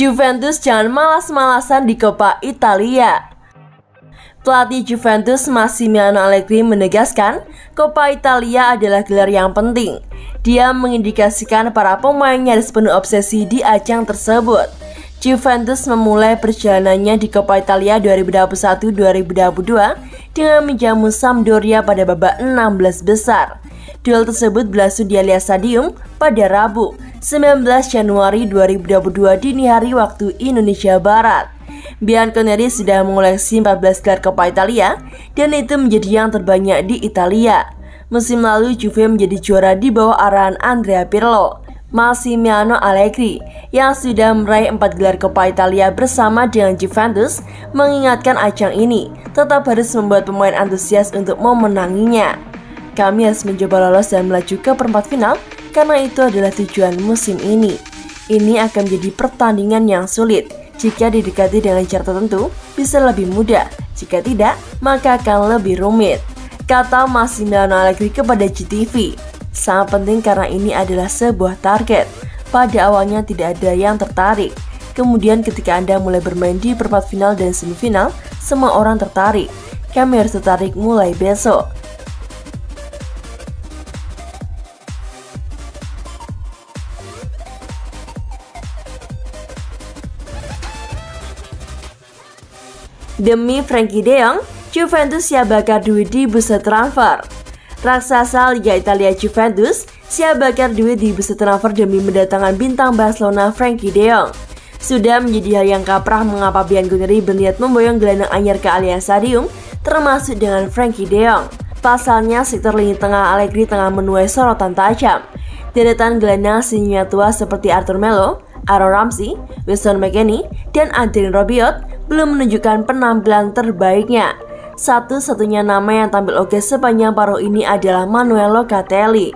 Juventus jangan malas-malasan di Coppa Italia. Pelatih Juventus Massimiliano Allegri menegaskan Coppa Italia adalah gelar yang penting. Dia mengindikasikan para pemainnya harus penuh obsesi di ajang tersebut. Juventus memulai perjalanannya di Coppa Italia 2021-2022 dengan menjamu Sampdoria pada babak 16 besar. Duel tersebut berlangsung di Allianz Stadium pada Rabu, 19 Januari 2022 dini hari waktu Indonesia Barat. Bianconeri sudah mengoleksi 14 gelar Coppa Italia dan itu menjadi yang terbanyak di Italia. Musim lalu Juve menjadi juara di bawah arahan Andrea Pirlo. Massimiliano Allegri yang sudah meraih 4 gelar Coppa Italia bersama dengan Juventus mengingatkan ajang ini tetap harus membuat pemain antusias untuk memenanginya. Kami harus mencoba lolos dan melaju ke perempat final karena itu adalah tujuan musim ini. Ini akan menjadi pertandingan yang sulit. Jika didekati dengan cara tertentu, bisa lebih mudah. Jika tidak, maka akan lebih rumit, kata Massimiliano Allegri kepada GTV. Sangat penting karena ini adalah sebuah target. Pada awalnya tidak ada yang tertarik. Kemudian ketika Anda mulai bermain di perempat final dan semifinal, semua orang tertarik. Kami harus tertarik mulai besok. Demi Frenkie de Jong, Juventus siap bakar duit di bursa transfer. Raksasa Liga Italia Juventus siap bakar duit di bursa transfer demi mendatangkan bintang Barcelona Frenkie de Jong. Sudah menjadi hal yang kaprah mengapa Bianconeri berniat memboyong gelandang anyar ke Allianz Stadium, termasuk dengan Frenkie de Jong. Pasalnya, sektor lini tengah Allegri tengah menuai sorotan tajam. Deretan gelandang senior tua seperti Arthur Melo, Aaron Ramsey, Weston McKennie, dan Adrien Rabiot belum menunjukkan penampilan terbaiknya. Satu-satunya nama yang tampil oke sepanjang paruh ini adalah Manuel Locatelli.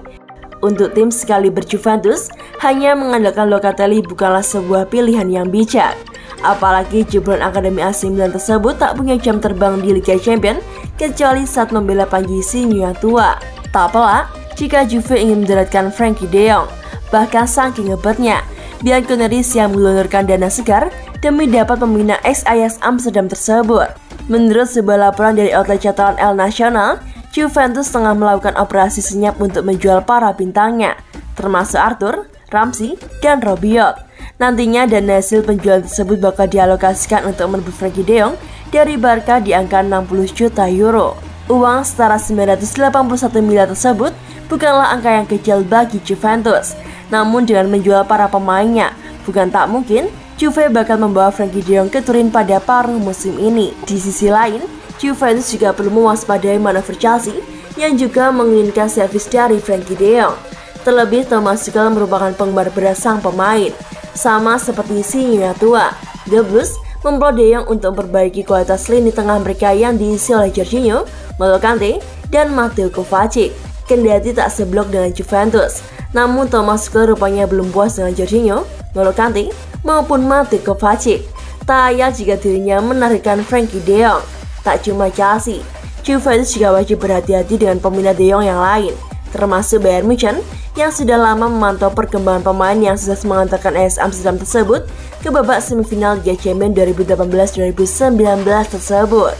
Untuk tim sekali berJuventus, hanya mengandalkan Locatelli bukanlah sebuah pilihan yang bijak. Apalagi jebolan Akademi AC Milan tersebut tak punya jam terbang di Liga Champions kecuali saat membela Panji senior tua. Tak pelak jika Juve ingin mendaratkan Frenkie de Jong. Bahkan saking hebatnya, Bianconeri siap menggelontorkan dana segar demi dapat membina ex-Ajax Amsterdam tersebut. Menurut sebuah laporan dari outlet catatan El Nacional, Juventus tengah melakukan operasi senyap untuk menjual para bintangnya, termasuk Arthur, Ramsey, dan Rabiot. Nantinya dana hasil penjualan tersebut bakal dialokasikan untuk menebus Frenkie de Jong dari Barca di angka 60 juta euro. Uang setara 981 miliar tersebut bukanlah angka yang kecil bagi Juventus. Namun dengan menjual para pemainnya, bukan tak mungkin Juve bakal membawa Frenkie de Jong ke Turin pada paruh musim ini. Di sisi lain, Juventus juga perlu mewaspadai manuver Chelsea yang juga menginginkan servis dari Frenkie de Jong. Terlebih Thomas Tuchel merupakan penggemar berat sang pemain. Sama seperti senior tua, The Blues memperoleh de Jong untuk memperbaiki kualitas lini tengah mereka yang diisi oleh Jorginho, N'Golo Kante, dan Mateo Kovacic. Kendati tak seblok dengan Juventus, namun Thomas Tuchel rupanya belum puas dengan Jorginho, N'Golo Kante, maupun Mateo Kovacic. Tak ayal jika dirinya menarikkan Frenkie de Jong. Tak cuma Chelsea, Juventus juga wajib berhati-hati dengan peminat de Jong yang lain, termasuk Bayern Munchen yang sudah lama memantau perkembangan pemain yang sukses mengantarkan AS Amsterdam tersebut ke babak semifinal Liga Champions 2018-2019 tersebut.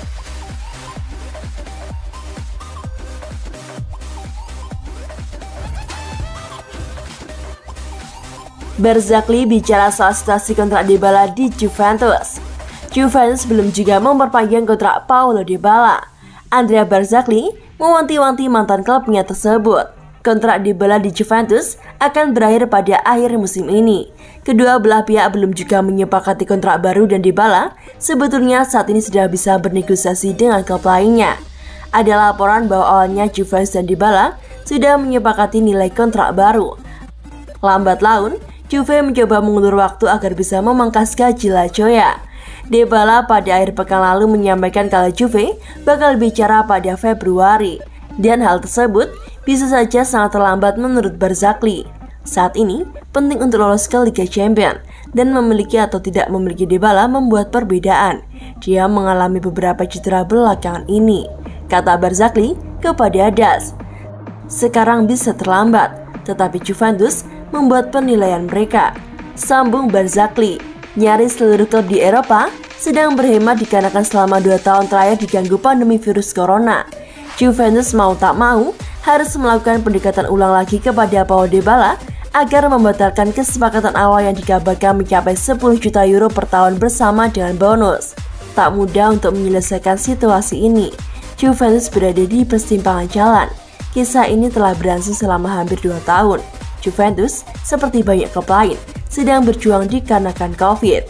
Barzagli bicara soal situasi kontrak Dybala di Juventus. Juventus belum juga memperpanjang kontrak Paulo Dybala. Andrea Barzagli mewanti-wanti mantan klubnya tersebut. Kontrak Dybala di Juventus akan berakhir pada akhir musim ini. Kedua belah pihak belum juga menyepakati kontrak baru dan Dybala sebetulnya saat ini sudah bisa bernegosiasi dengan klub lainnya. Ada laporan bahwa awalnya Juventus dan Dybala sudah menyepakati nilai kontrak baru. Lambat laun, Juve mencoba mengulur waktu agar bisa memangkas gaji La Joya. Dybala pada akhir pekan lalu menyampaikan kalau Juve bakal bicara pada Februari. Dan hal tersebut bisa saja sangat terlambat menurut Barzagli. Saat ini, penting untuk lolos ke Liga Champions dan memiliki atau tidak memiliki Dybala membuat perbedaan. Dia mengalami beberapa cedera belakangan ini, kata Barzagli kepada AS. Sekarang bisa terlambat, tetapi Juventus membuat penilaian mereka, sambung Barzagli. Nyaris seluruh klub di Eropa sedang berhemat dikarenakan selama 2 tahun terakhir diganggu pandemi virus corona. Juventus mau tak mau harus melakukan pendekatan ulang lagi kepada Paulo Dybala agar membatalkan kesepakatan awal yang dikabarkan mencapai 10 juta euro per tahun bersama dengan bonus. Tak mudah untuk menyelesaikan situasi ini. Juventus berada di persimpangan jalan. Kisah ini telah berlangsung selama hampir 2 tahun. Juventus, seperti banyak klub lain, sedang berjuang dikarenakan Covid.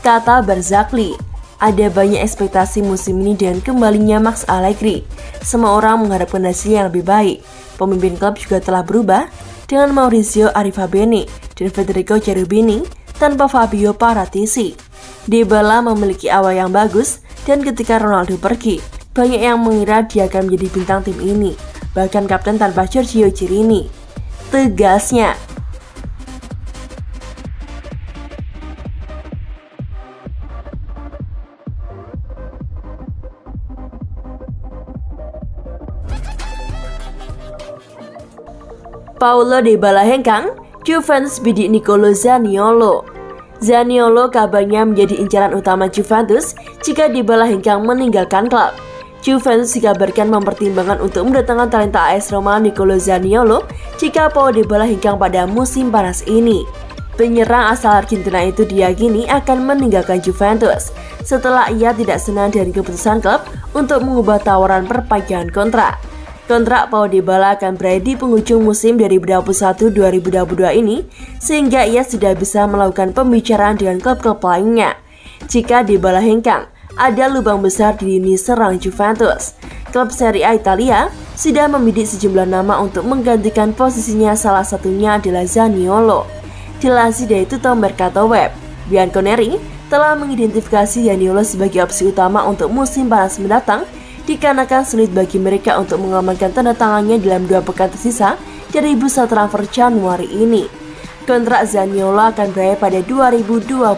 Kata Barzagli, ada banyak ekspektasi musim ini dengan kembalinya Max Allegri. Semua orang mengharapkan hasil yang lebih baik. Pemimpin klub juga telah berubah dengan Maurizio Arrivabene dan Federico Cherubini tanpa Fabio Paratici. Dybala memiliki awal yang bagus dan ketika Ronaldo pergi, banyak yang mengira dia akan menjadi bintang tim ini, bahkan kapten tanpa Giorgio Chiellini. Tegasnya. Paulo Dybala hengkang, Juventus bidik Nicolo Zaniolo. Zaniolo kabarnya menjadi incaran utama Juventus jika Dybala hengkang meninggalkan klub. Juventus dikabarkan mempertimbangkan untuk mendatangkan talenta AS Roma Nicolo Zaniolo jika Paulo Dybala hengkang pada musim panas ini. Penyerang asal Argentina itu diyakini akan meninggalkan Juventus setelah ia tidak senang dengan keputusan klub untuk mengubah tawaran perpanjangan kontrak. Kontrak Paulo Dybala akan berakhir di penghujung musim 2021-2022 ini, sehingga ia sudah bisa melakukan pembicaraan dengan klub-klub lainnya. Jika Dybala hengkang, ada lubang besar di lini serang Juventus. Klub Serie A Italia sudah membidik sejumlah nama untuk menggantikan posisinya, salah satunya adalah Zaniolo. Dilansir dari Tutto Mercato Web, Bianconeri telah mengidentifikasi Zaniolo sebagai opsi utama untuk musim panas mendatang, dikarenakan sulit bagi mereka untuk mengamankan tanda tangannya dalam 2 pekan tersisa dari bursa transfer Januari ini. Kontrak Zaniolo akan berakhir pada 2024.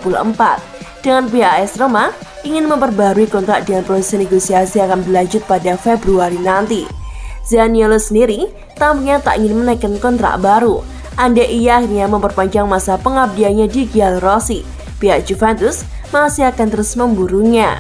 Dengan pihak AS Roma ingin memperbarui kontrak dengan proses negosiasi akan berlanjut pada Februari nanti. Zaniolo sendiri tampaknya tak ingin menaikkan kontrak baru. Andai ia akhirnya memperpanjang masa pengabdiannya di Giallorossi, pihak Juventus masih akan terus memburunya.